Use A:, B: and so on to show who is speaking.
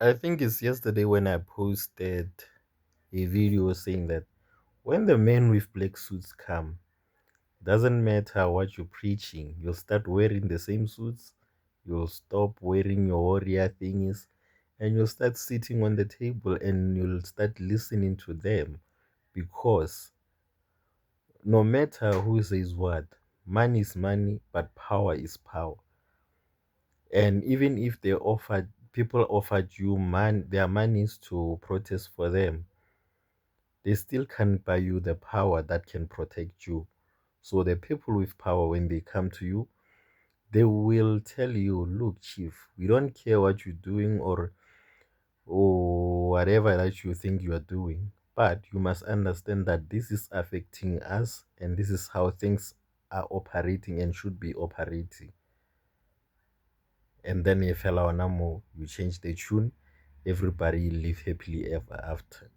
A: I think it's yesterday when I posted a video saying that when the men with black suits come, doesn't matter what you're preaching, you'll start wearing the same suits, you'll stop wearing your warrior thingies, and you'll start sitting on the table and you'll start listening to them because no matter who says what, money is money, but power is power. And even if they offered people offered you their monies to protest for them, they still can't buy you the power that can protect you. So the people with power, when they come to you, they will tell you, look, chief, we don't care what you're doing or whatever that you think you are doing, but you must understand that this is affecting us and this is how things are operating and should be operating. And then if Namo, you change the tune, everybody live happily ever after.